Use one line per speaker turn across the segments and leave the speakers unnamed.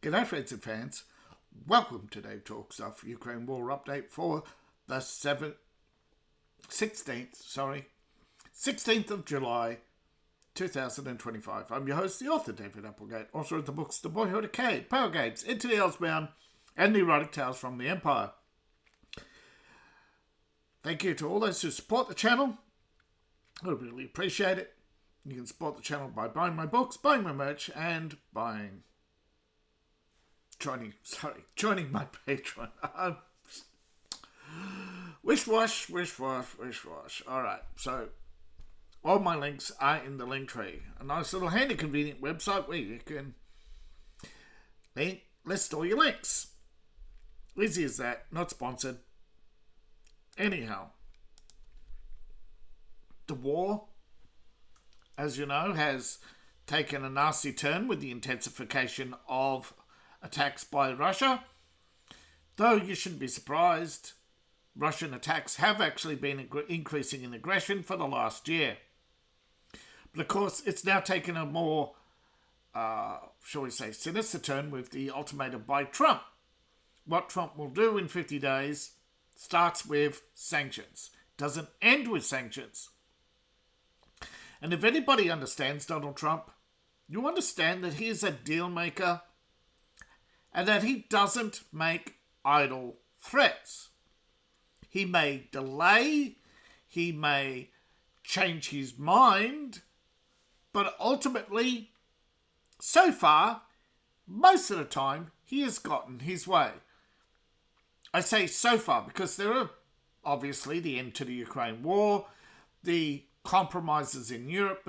G'day friends and fans, welcome to Dave Talks of Ukraine War Update for the 16th of July 2025. I'm your host, the author David Applegate, author of the books The Boyhood of Cade, ProWritingAid, Into the Elsebound, and the Erotic Tales from the Empire. Thank you to all those who support the channel. I really appreciate it. You can support the channel by buying my books, buying my merch, and joining my Patreon. Wish wash. Alright, so all my links are in the link tree. A nice little handy convenient website where you can list all your links. Easy as that, not sponsored. Anyhow, the war, as you know, has taken a nasty turn with the intensification of attacks by Russia. Though you shouldn't be surprised, Russian attacks have actually been increasing in aggression for the last year. But of course, it's now taken a more, shall we say, sinister turn with the ultimatum by Trump. What Trump will do in 50 days starts with sanctions, doesn't end with sanctions. And if anybody understands Donald Trump, you understand that he is a deal maker and that he doesn't make idle threats. He may delay, he may change his mind, but ultimately, so far, most of the time, he has gotten his way. I say so far because there are obviously the end to the Ukraine war, the compromises in Europe,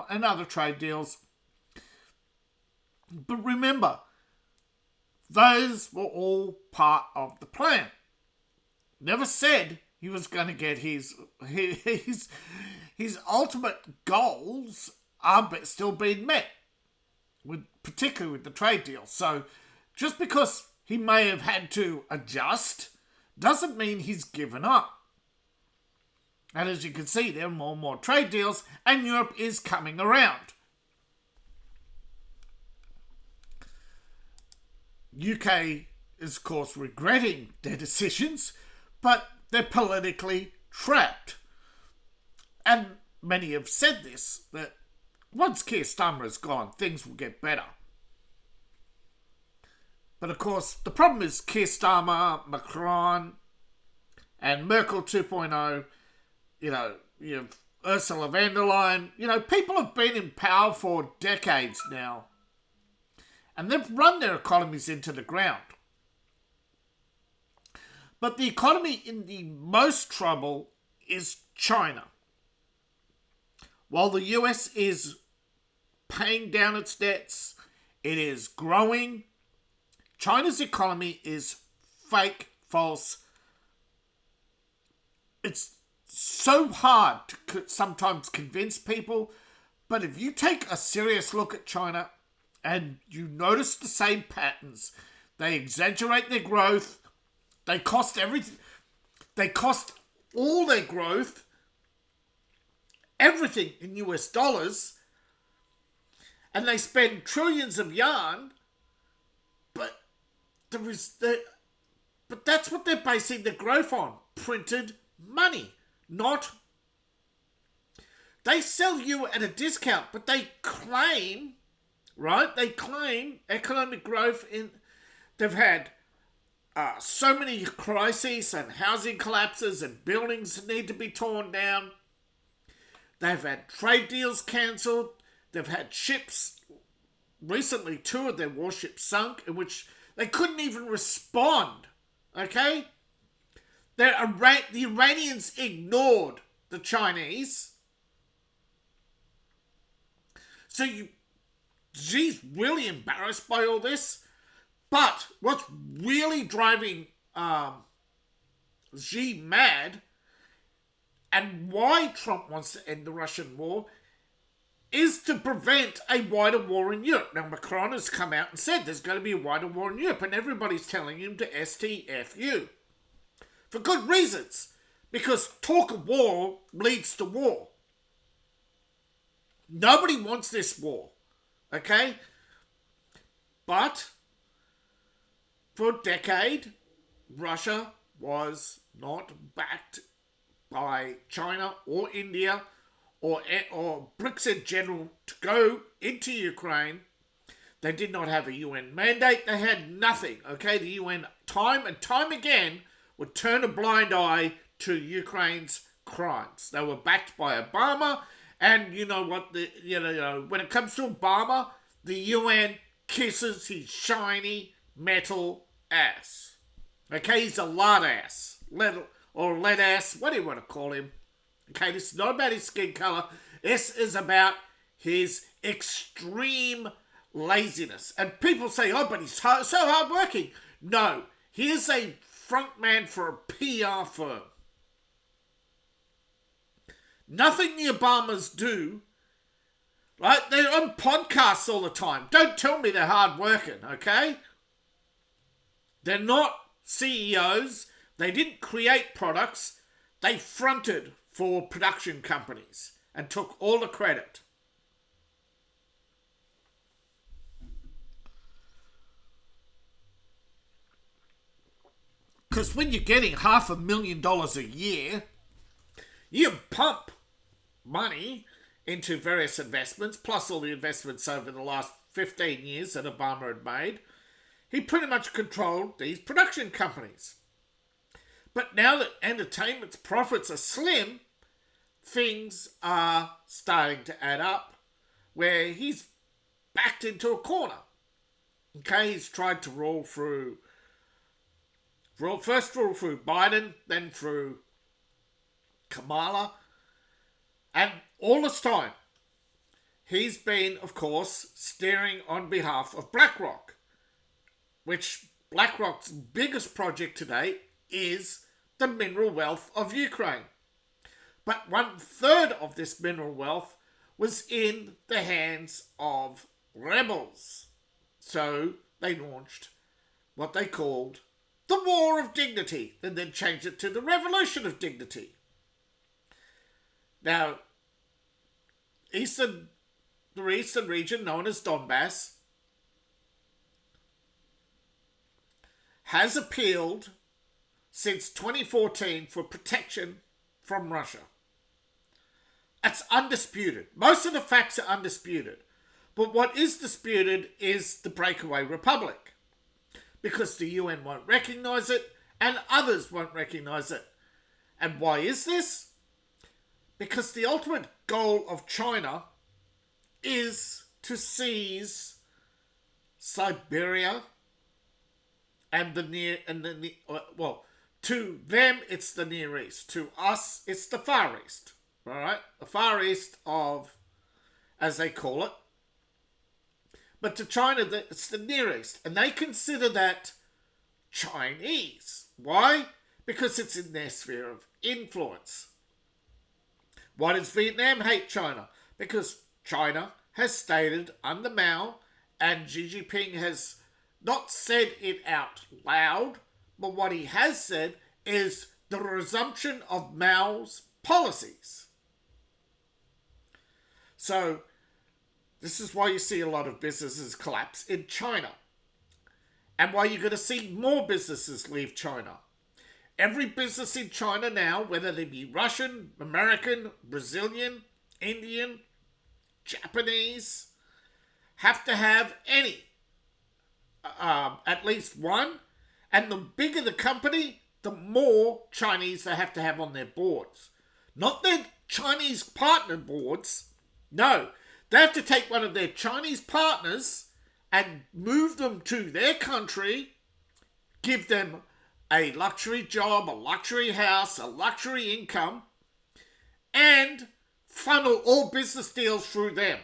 and other trade deals. But remember, those were all part of the plan. Never said he was going to get his ultimate goals are still being met, particularly with the trade deal. So just because he may have had to adjust doesn't mean he's given up. And as you can see, there are more and more trade deals, and Europe is coming around. UK is, of course, regretting their decisions, but they're politically trapped. And many have said this, that once Keir Starmer is gone, things will get better. But of course, the problem is Keir Starmer, Macron, and Merkel 2.0, you have Ursula von der Leyen. People have been in power for decades now. And they've run their economies into the ground. But the economy in the most trouble is China. While the US is paying down its debts, it is growing. China's economy is fake, false. It's so hard to sometimes convince people, but if you take a serious look at China and you notice the same patterns, they exaggerate their growth, they cost everything, they cost all their growth, everything in US dollars, and they spend trillions of yuan, but that's what they're basing the growth on, printed money. Not, they sell you at a discount, but they claim, right? They claim economic growth they've had so many crises and housing collapses and buildings that need to be torn down. They've had trade deals cancelled. They've had ships, recently 2 of their warships sunk, in which they couldn't even respond, okay? The Iranians ignored the Chinese. So Xi's really embarrassed by all this. But what's really driving Xi mad, and why Trump wants to end the Russian war, is to prevent a wider war in Europe. Now, Macron has come out and said there's going to be a wider war in Europe, and everybody's telling him to STFU. For good reasons. Because talk of war leads to war. Nobody wants this war. Okay? But For a decade, Russia was not backed by China or India or BRICS in general to go into Ukraine. They did not have a UN mandate. They had nothing. Okay, the UN time and time again would turn a blind eye to Ukraine's crimes. They were backed by Obama, and you know what? When it comes to Obama, the UN kisses his shiny metal ass. Okay, he's a lard ass, lead ass, what do you want to call him? Okay, this is not about his skin colour. This is about his extreme laziness. And people say, oh, but he's so hardworking. No, he is a front man for a PR firm. Nothing the Obamas do, right? They're on podcasts all the time. Don't tell me they're hardworking, okay? They're not CEOs. They didn't create products. They fronted for production companies and took all the credit. Because when you're getting $500,000 a year, you pump money into various investments, plus all the investments over the last 15 years that Obama had made. He pretty much controlled these production companies. But now that entertainment's profits are slim, things are starting to add up where he's backed into a corner. Okay, he's tried to rule through Biden, then through Kamala, and all this time he's been, of course, steering on behalf of BlackRock, which BlackRock's biggest project today is the mineral wealth of Ukraine. But 1/3 of this mineral wealth was in the hands of rebels. So they launched what they called the War of Dignity, and then changed it to the Revolution of Dignity. Now, the eastern region, known as Donbass, has appealed since 2014 for protection from Russia. That's undisputed. Most of the facts are undisputed. But what is disputed is the breakaway republic, because the UN won't recognise it and others won't recognise it. And why is this? Because the ultimate goal of China is to seize Siberia and to them it's the Near East. To us it's the Far East. All right, the Far East of, as they call it. But to China, it's the Near East. And they consider that Chinese. Why? Because it's in their sphere of influence. Why does Vietnam hate China? Because China has stated under Mao, and Xi Jinping has not said it out loud, but what he has said is the resumption of Mao's policies. So, this is why you see a lot of businesses collapse in China. And why you're going to see more businesses leave China. Every business in China now, whether they be Russian, American, Brazilian, Indian, Japanese, have to have at least one. And the bigger the company, the more Chinese they have to have on their boards. Not their Chinese partner boards. No, they have to take one of their Chinese partners and move them to their country, give them a luxury job, a luxury house, a luxury income, and funnel all business deals through them.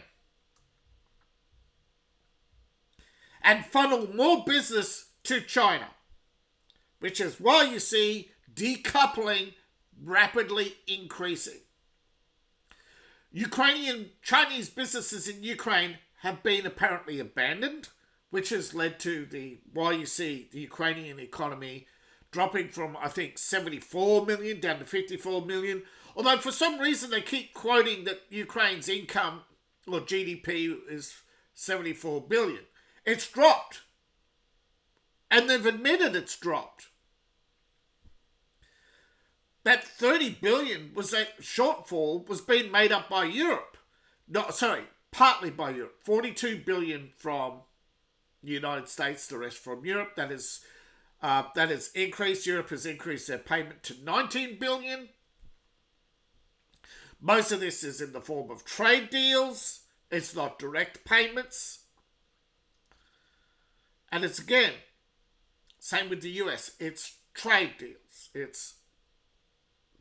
And funnel more business to China, which is why you see decoupling rapidly increasing. Chinese businesses in Ukraine have been apparently abandoned, which has led to why you see the Ukrainian economy dropping from, I think, 74 million down to 54 million. Although for some reason they keep quoting that Ukraine's income or GDP is 74 billion. It's dropped. And they've admitted it's dropped. That 30 billion was that shortfall was being made up by Europe. No, sorry, partly by Europe. 42 billion from the United States, the rest from Europe. That has increased. Europe has increased their payment to 19 billion. Most of this is in the form of trade deals. It's not direct payments. And it's again, same with the US. It's trade deals. It's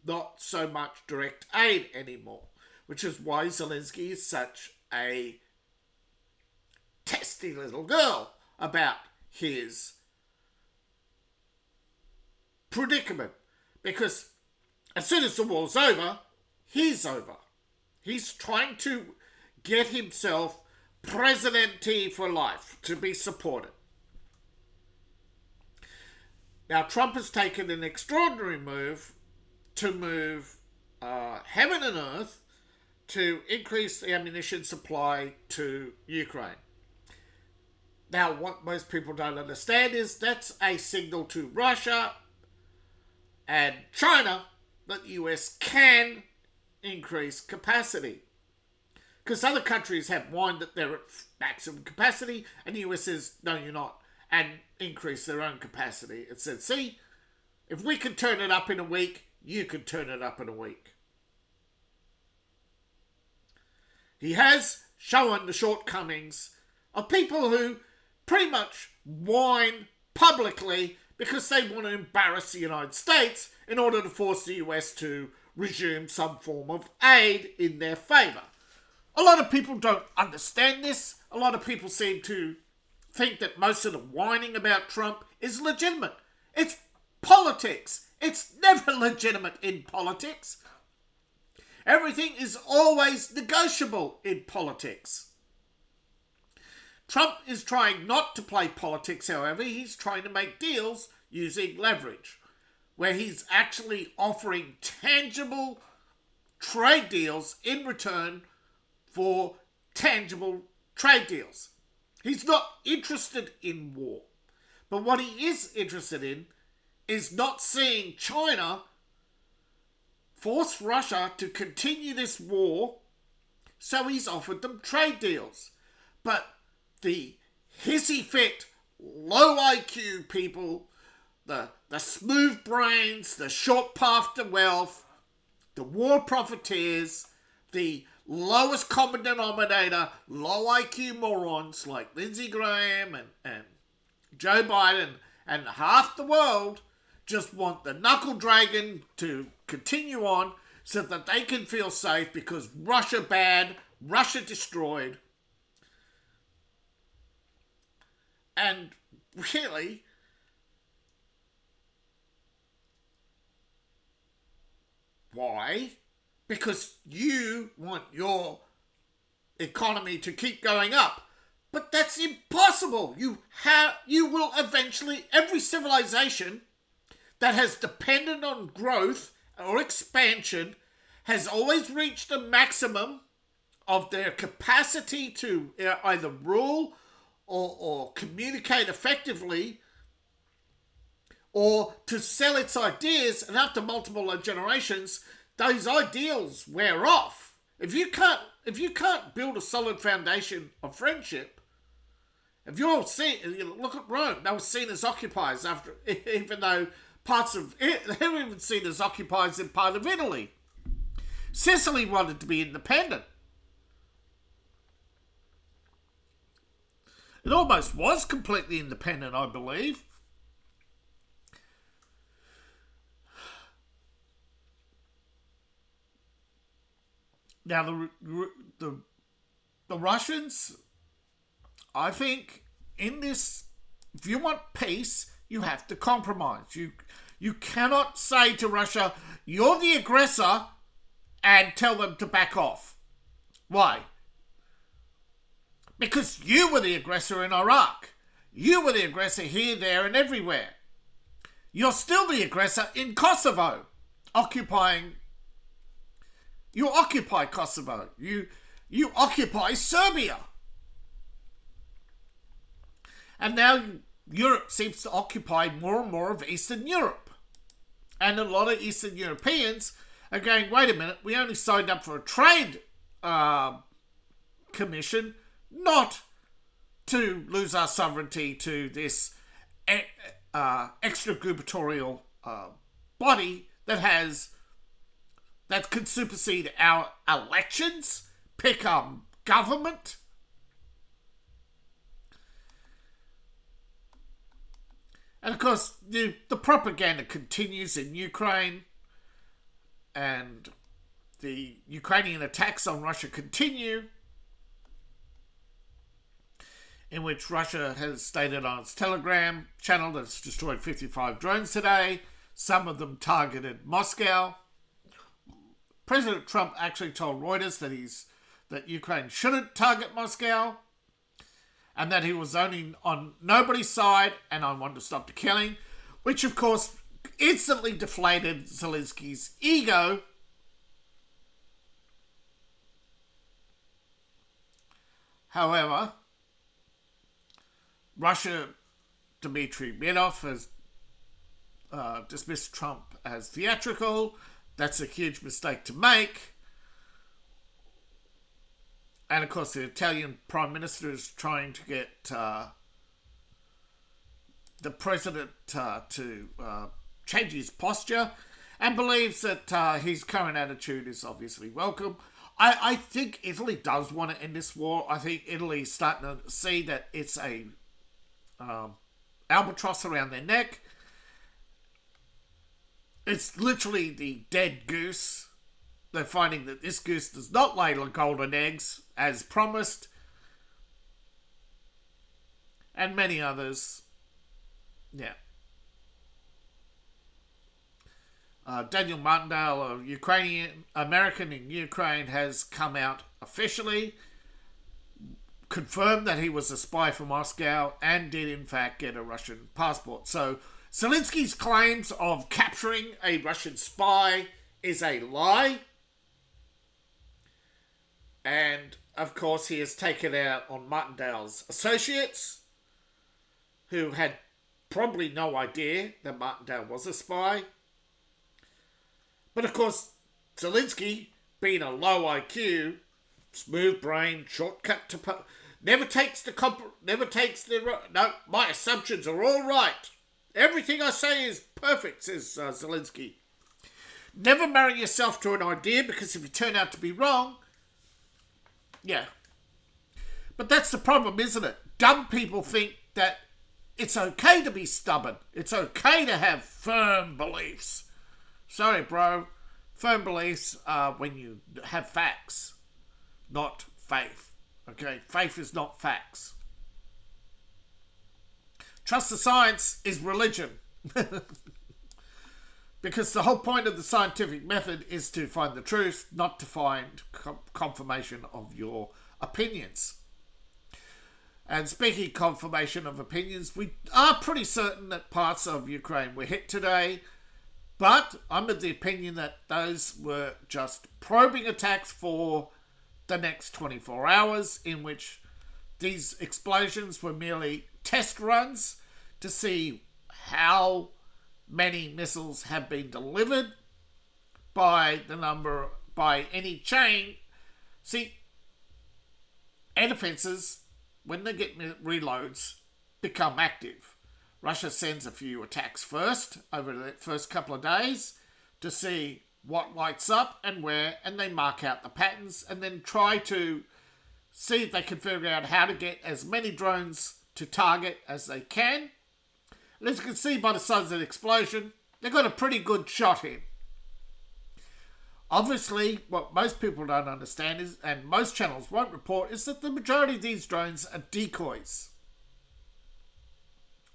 not so much direct aid anymore, which is why Zelensky is such a testy little girl about his predicament. Because as soon as the war's over, he's over. He's trying to get himself Presidente for life, to be supported. Now, Trump has taken an extraordinary move to move heaven and earth to increase the ammunition supply to Ukraine. Now, what most people don't understand is that's a signal to Russia and China that the US can increase capacity. Because other countries have whined that they're at maximum capacity, and the US says, no, you're not, and increase their own capacity. It said, see, if we can turn it up in a week, you can turn it up in a week. He has shown the shortcomings of people who pretty much whine publicly because they want to embarrass the United States in order to force the US to resume some form of aid in their favour. A lot of people don't understand this. A lot of people seem to think that most of the whining about Trump is legitimate. It's politics. It's never legitimate in politics. Everything is always negotiable in politics. Trump is trying not to play politics, however. He's trying to make deals using leverage, where he's actually offering tangible trade deals in return for tangible trade deals. He's not interested in war. But what he is interested in is not seeing China force Russia to continue this war, so he's offered them trade deals. But the hissy fit, low IQ people, the smooth brains, the short path to wealth, the war profiteers, the lowest common denominator, low IQ morons like Lindsey Graham and Joe Biden and half the world just want the knuckle dragon to continue on so that they can feel safe because Russia bad, Russia destroyed. And really, why? Because you want your economy to keep going up. But that's impossible. You will eventually, every civilization that has depended on growth or expansion has always reached a maximum of their capacity to either rule or communicate effectively or to sell its ideas, and after multiple generations, those ideals wear off. If you can't build a solid foundation of friendship, if you're look at Rome, they were seen as occupiers after, even though parts of it, they were even seen as occupiers in part of Italy. Sicily wanted to be independent. It almost was completely independent, I believe. Now, the Russians, I think, in this, if you want peace, you have to compromise. You cannot say to Russia, you're the aggressor, and tell them to back off. Why? Because you were the aggressor in Iraq. You were the aggressor here, there, and everywhere. You're still the aggressor in Kosovo, You occupy Kosovo. You occupy Serbia. And now Europe seems to occupy more and more of Eastern Europe. And a lot of Eastern Europeans are going, wait a minute, we only signed up for a trade commission, not to lose our sovereignty to this extra gubernatorial body that can supersede our elections, pick our government. And of course, the propaganda continues in Ukraine, and the Ukrainian attacks on Russia continue, in which Russia has stated on its Telegram channel that it's destroyed 55 drones today. Some of them targeted Moscow. President Trump actually told Reuters that Ukraine shouldn't target Moscow, and that he was only on nobody's side, and I want to stop the killing, which of course instantly deflated Zelensky's ego. However, Russia, Dmitry Medvedev has dismissed Trump as theatrical. That's a huge mistake to make. And of course, the Italian Prime Minister is trying to get the president to change his posture, and believes that his current attitude is obviously welcome. I think Italy does want to end this war. I think Italy's starting to see that it's a albatross around their neck. It's literally the dead goose. They're finding that this goose does not lay golden eggs as promised, and many others. Yeah. Daniel Martindale, American in Ukraine, has come out officially, confirmed that he was a spy for Moscow and did in fact get a Russian passport. So Zelensky's claims of capturing a Russian spy is a lie. And of course he has taken out on Martindale's associates, who had probably no idea that Martindale was a spy. But of course, Zelensky, being a low IQ, smooth brain, shortcut to never takes the no, my assumptions are all right. Everything I say is perfect, says Zelensky. Never marry yourself to an idea, because if you turn out to be wrong, yeah. But that's the problem, isn't it? Dumb people think that it's okay to be stubborn. It's okay to have firm beliefs. Sorry, bro. Firm beliefs are when you have facts, not faith. Okay? Faith is not facts. Trust the science is religion. Because the whole point of the scientific method is to find the truth, not to find confirmation of your opinions. And speaking of confirmation of opinions, we are pretty certain that parts of Ukraine were hit today. But I'm of the opinion that those were just probing attacks for the next 24 hours, in which these explosions were merely test runs to see how many missiles have been delivered by any chain. See, air defences, when they get reloads, become active. Russia sends a few attacks first, over the first couple of days, to see what lights up and where, and they mark out the patterns, and then try to see if they can figure out how to get as many drones to target as they can. And as you can see by the size of the explosion, they've got a pretty good shot in. Obviously, what most people don't understand is, and most channels won't report, is that the majority of these drones are decoys.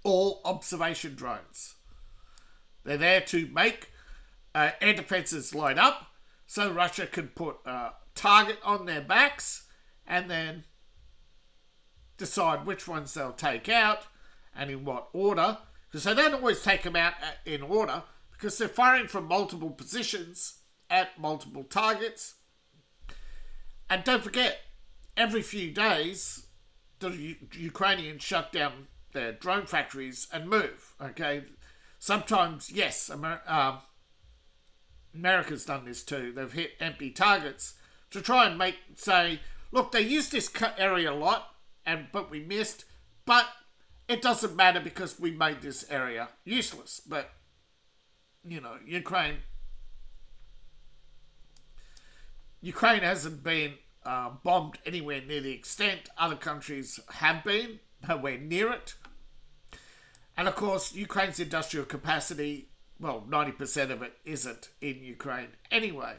All observation drones. They're there to make air defences light up, so Russia can put a target on their backs and then decide which ones they'll take out and in what order. Because they don't always take them out in order, because they're firing from multiple positions at multiple targets. And don't forget, every few days, the Ukrainians shut down their drone factories and move. Okay, sometimes yes, America's done this too. They've hit empty targets to try and say, look, they used this area a lot, but we missed, but it doesn't matter because we made this area useless. But Ukraine hasn't been bombed anywhere near the extent other countries have been, nowhere near it. And of course, Ukraine's industrial capacity, well, 90% of it isn't in Ukraine anyway.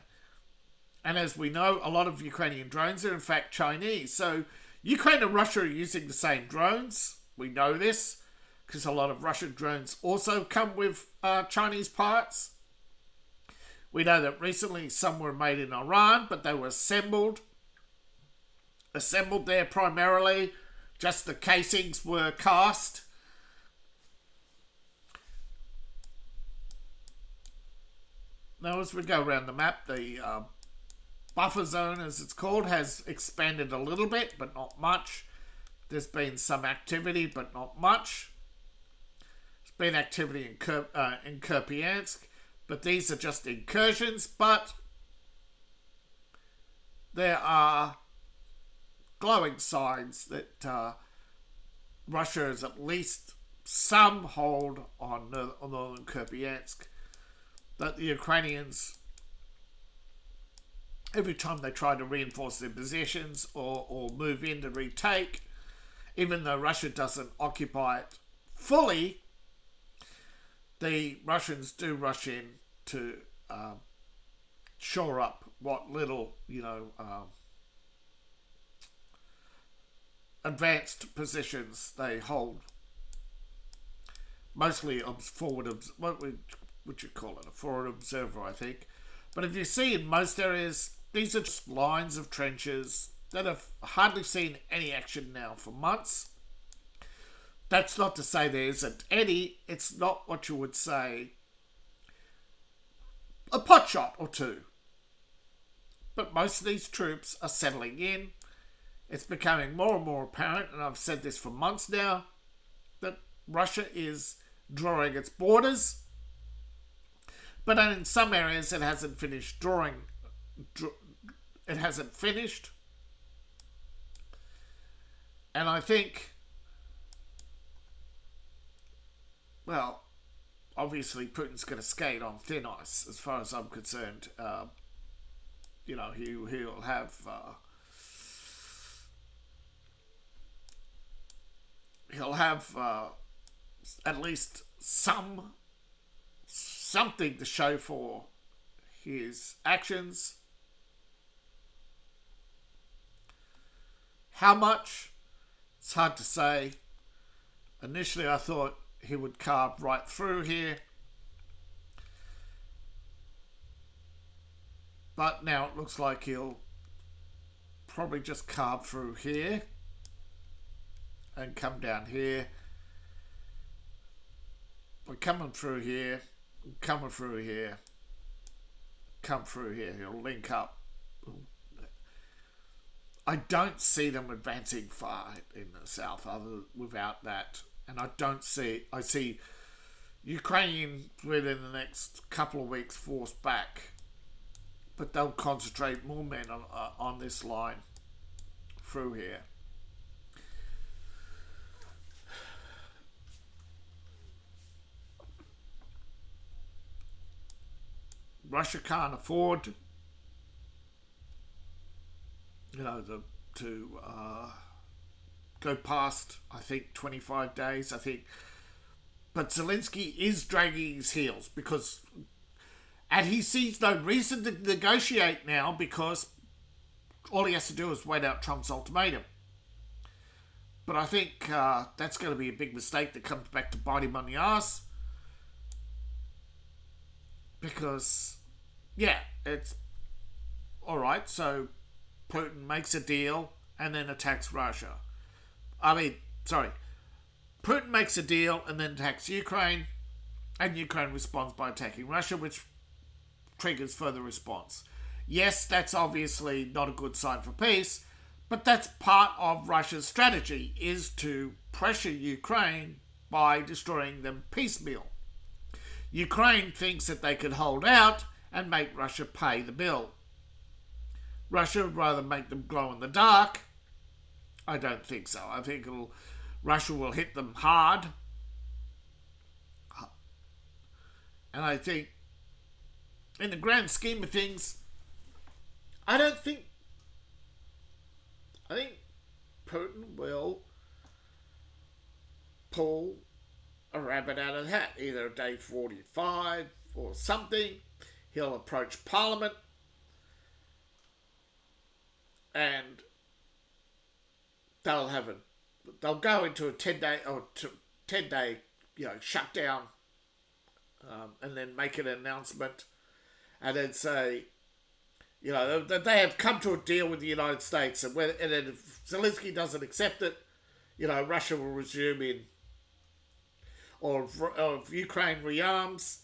And as we know, a lot of Ukrainian drones are in fact Chinese. So Ukraine and Russia are using the same drones. We know this because a lot of Russian drones also come with Chinese parts. We know that recently some were made in Iran, but they were assembled there primarily. Just the casings were cast. Now, as we go around the map, the buffer zone, as it's called, has expanded a little bit, but not much. There's been some activity, but not much. There's been activity in Kupiansk, but these are just incursions. But there are glowing signs that Russia has at least some hold on northern Kupiansk. That the Ukrainians, every time they try to reinforce their positions or move in to retake, even though Russia doesn't occupy it fully, the Russians do rush in to shore up what little, advanced positions they hold. Mostly forward, what would you call it? A forward observer, I think. But if you see in most areas, these are just lines of trenches that have hardly seen any action now for months. That's not to say there isn't any. It's not what you would say a pot shot or two. But most of these troops are settling in. It's becoming more and more apparent, and I've said this for months now, that Russia is drawing its borders. But in some areas it hasn't finished drawing. It hasn't finished. And I think, well, obviously Putin's going to skate on thin ice as far as I'm concerned. He'll have at least something to show for his actions. How much? It's hard to say. Initially I thought he would carve right through here. But now it looks like he'll probably just carve through here and come down here. We're coming through here. Coming through here, come through here, he'll link up. I don't see them advancing far in the south without that. And I see Ukraine within the next couple of weeks forced back. But they'll concentrate more men on this line through here. Russia can't afford, to go past, I think, 25 days. But Zelensky is dragging his heels and he sees no reason to negotiate now because all he has to do is wait out Trump's ultimatum. But I think that's going to be a big mistake that comes back to bite him on the arse. Because, it's alright, so Putin makes a deal and then attacks Russia. Putin makes a deal and then attacks Ukraine, and Ukraine responds by attacking Russia, which triggers further response. Yes, that's obviously not a good sign for peace, But that's part of Russia's strategy, is to pressure Ukraine by destroying them piecemeal. Ukraine thinks that they could hold out and make Russia pay the bill. Russia would rather make them glow in the dark. I don't think so. I think Russia will hit them hard. And I think, in the grand scheme of things, I think Putin will pull a rabbit out of the hat, either day 45 or something. He'll approach Parliament and they'll go into a 10-day shutdown, and then make an announcement and then say, that they have come to a deal with the United States, and then if Zelensky doesn't accept it, Russia will resume in, or if Ukraine rearms,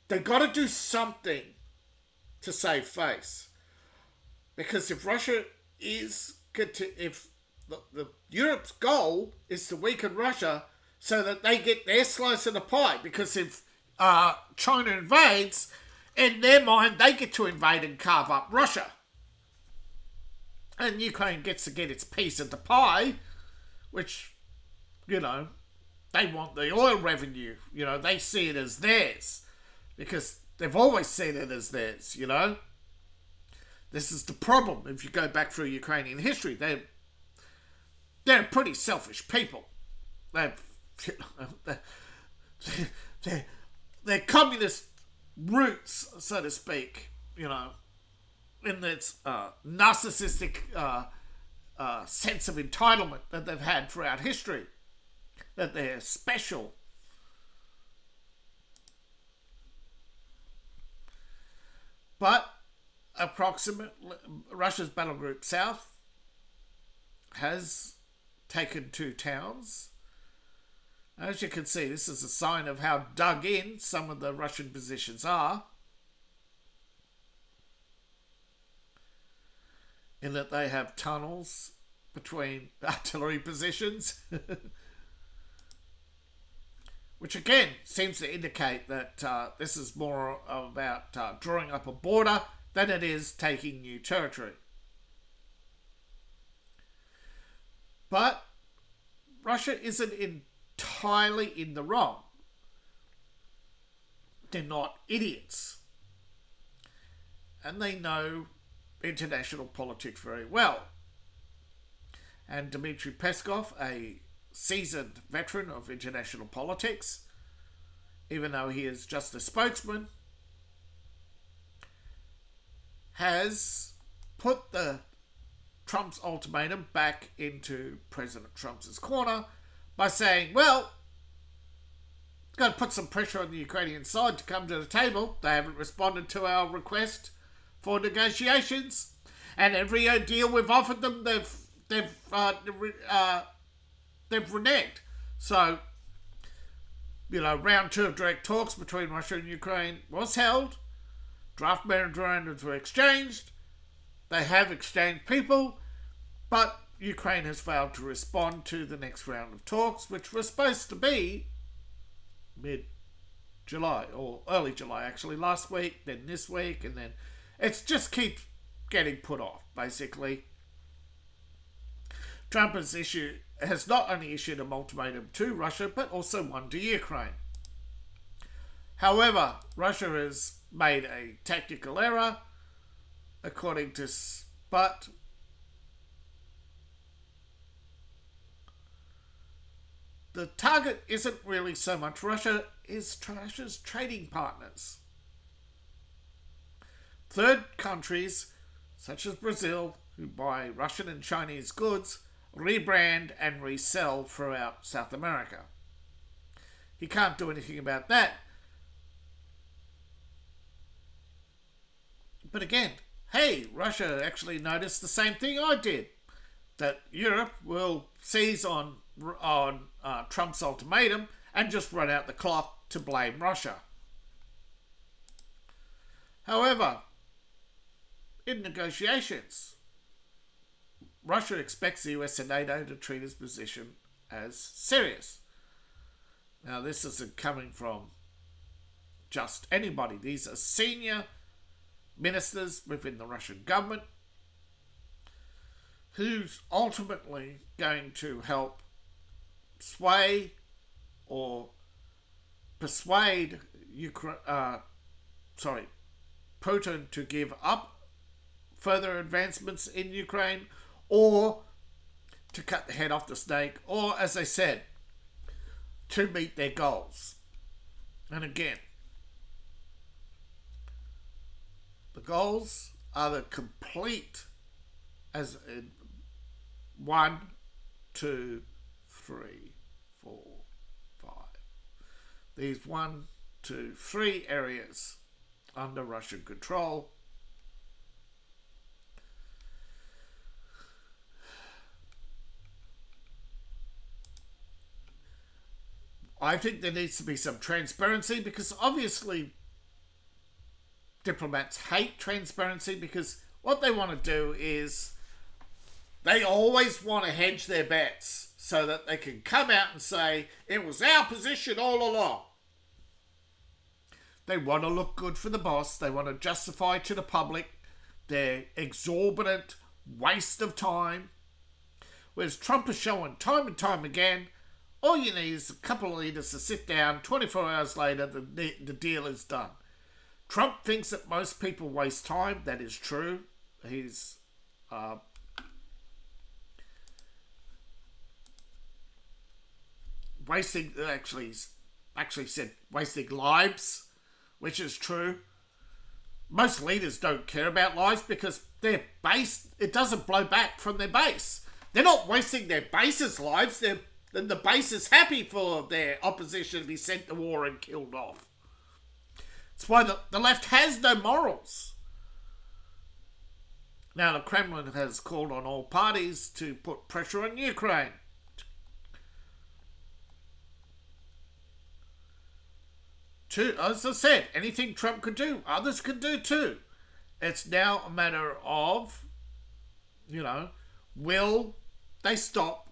they've got to do something to save face. Because if Russia is, if Europe's goal is to weaken Russia so that they get their slice of the pie, because if China invades, in their mind, they get to invade and carve up Russia. And Ukraine gets to get its piece of the pie, which, they want the oil revenue. They see it as theirs. Because they've always seen it as theirs, This is the problem. If you go back through Ukrainian history, they're pretty selfish people. They're communist roots, so to speak, in its narcissistic sense of entitlement that they've had throughout history, that they're special. But approximately, Russia's battle group South has taken 2 towns. As you can see, this is a sign of how dug in some of the Russian positions are, in that they have tunnels between artillery positions, which again seems to indicate that this is more about drawing up a border than it is taking new territory. But Russia isn't entirely in the wrong. They're not idiots. And they know international politics very well. And Dmitry Peskov, a seasoned veteran of international politics, even though he is just a spokesman, has put the Trump's ultimatum back into President Trump's corner by saying, well, got to put some pressure on the Ukrainian side to come to the table. They haven't responded to our request for negotiations, and every deal we've offered them, they've reneged. So, round 2 of direct talks between Russia and Ukraine was held. Draft memorandums were exchanged. They have exchanged people, but Ukraine has failed to respond to the next round of talks, which was supposed to be mid-July, or early July actually, last week, then this week, and then it's just keeps getting put off, basically. Trump has not only issued an ultimatum to Russia, but also one to Ukraine. However, Russia has made a tactical error, according to... But the target isn't really so much Russia, it's Russia's trading partners. Third countries, such as Brazil, who buy Russian and Chinese goods, rebrand and resell throughout South America. He can't do anything about that. But again, hey, Russia actually noticed the same thing I did, that Europe will seize on Trump's ultimatum and just run out the clock to blame Russia. However, in negotiations, Russia expects the US and NATO to treat its position as serious. Now, this isn't coming from just anybody. These are senior ministers within the Russian government who's ultimately going to help sway or persuade Putin to give up further advancements in Ukraine, or to cut the head off the snake, or, as I said, to meet their goals. And again, the goals are the complete, as in 1, 2, 3, 4, 5. These 1, 2, 3 areas under Russian control. I think there needs to be some transparency, because obviously diplomats hate transparency, because what they want to do is they always want to hedge their bets so that they can come out and say, it was our position all along. They want to look good for the boss. They want to justify to the public their exorbitant waste of time. Whereas Trump is showing time and time again, all you need is a couple of leaders to sit down. 24 hours later, the deal is done. Trump thinks that most people waste time. That is true. He's wasting lives, which is true. Most leaders don't care about lives because their base, it doesn't blow back from their base. They're not wasting their base's lives. Then the base is happy for their opposition to be sent to war and killed off. It's why the left has no morals. Now, the Kremlin has called on all parties to put pressure on Ukraine. As I said, anything Trump could do, others could do too. It's now a matter of, will they stop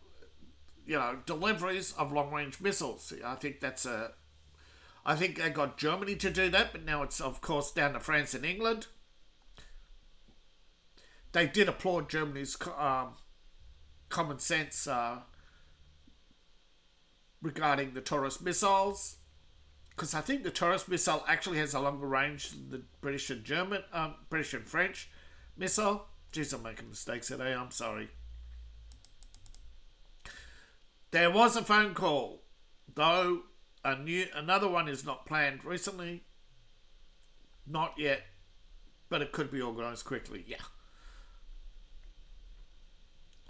deliveries of long-range missiles. I think they got Germany to do that, but now it's, of course, down to France and England. They did applaud Germany's common sense regarding the Taurus missiles, because I think the Taurus missile actually has a longer range than the British and French missile. Jeez, I'm making mistakes today, I'm sorry. There was a phone call, though another one is not planned recently. Not yet, but it could be organised quickly, yeah.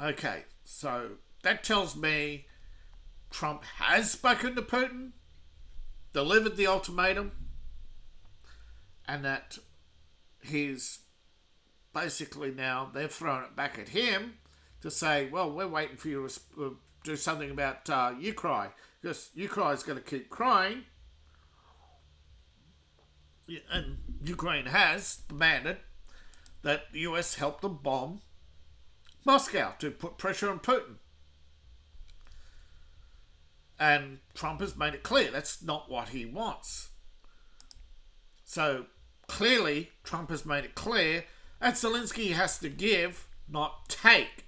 Okay, so that tells me Trump has spoken to Putin, delivered the ultimatum, and that he's basically now, they've thrown it back at him to say, well, we're waiting for you to do something about Ukraine, because Ukraine is going to keep crying, and Ukraine has demanded that the US help them bomb Moscow to put pressure on Putin. And Trump has made it clear that's not what he wants. So clearly Trump has made it clear that Zelensky has to give, not take.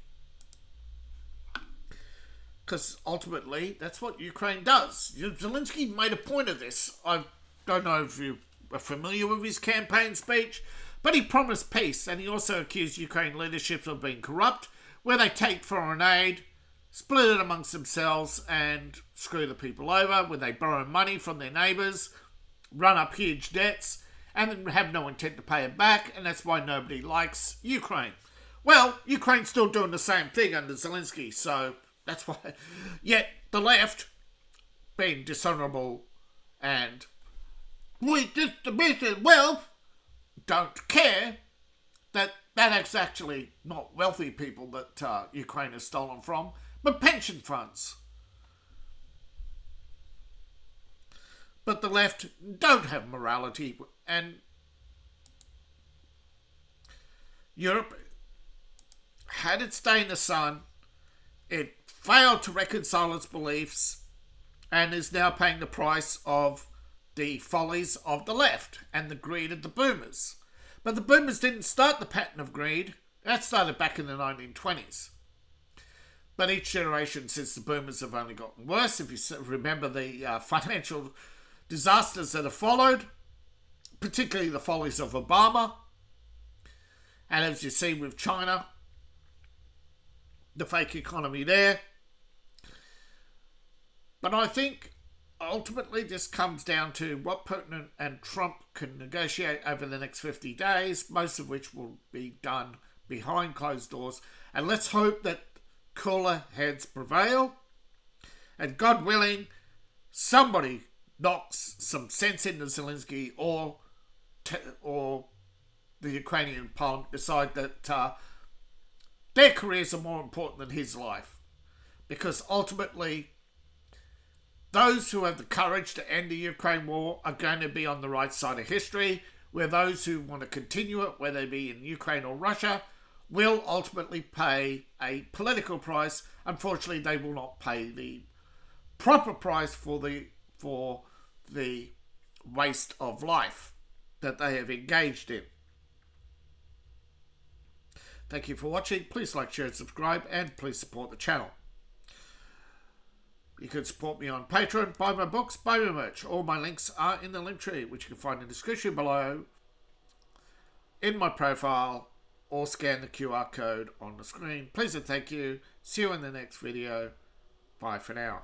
Because ultimately, that's what Ukraine does. Zelensky made a point of this. I don't know if you are familiar with his campaign speech, but he promised peace, and he also accused Ukraine leadership of being corrupt, where they take foreign aid, split it amongst themselves, and screw the people over, where they borrow money from their neighbours, run up huge debts, and then have no intent to pay it back, and that's why nobody likes Ukraine. Well, Ukraine's still doing the same thing under Zelensky, so that's why. Yet the left, being dishonourable and we distributed wealth, don't care that is actually not wealthy people that Ukraine has stolen from, but pension funds. But the left don't have morality, and Europe had its day in the sun. It failed to reconcile its beliefs and is now paying the price of the follies of the left and the greed of the boomers. But the boomers didn't start the pattern of greed. That started back in the 1920s. But each generation since the boomers have only gotten worse. If you remember the financial disasters that have followed, particularly the follies of Obama, and as you see with China, the fake economy there. But I think ultimately this comes down to what Putin and Trump can negotiate over the next 50 days, most of which will be done behind closed doors. And let's hope that cooler heads prevail. And God willing, somebody knocks some sense into Zelensky or the Ukrainian opponent decide that their careers are more important than his life. Because ultimately, those who have the courage to end the Ukraine war are going to be on the right side of history, where those who want to continue it, whether they be in Ukraine or Russia, will ultimately pay a political price. Unfortunately, they will not pay the proper price for the waste of life that they have engaged in. Thank you for watching. Please like, share, and subscribe, and please support the channel. You can support me on Patreon, buy my books, buy my merch. All my links are in the link tree, which you can find in the description below, in my profile, or scan the QR code on the screen. Please and thank you. See you in the next video. Bye for now.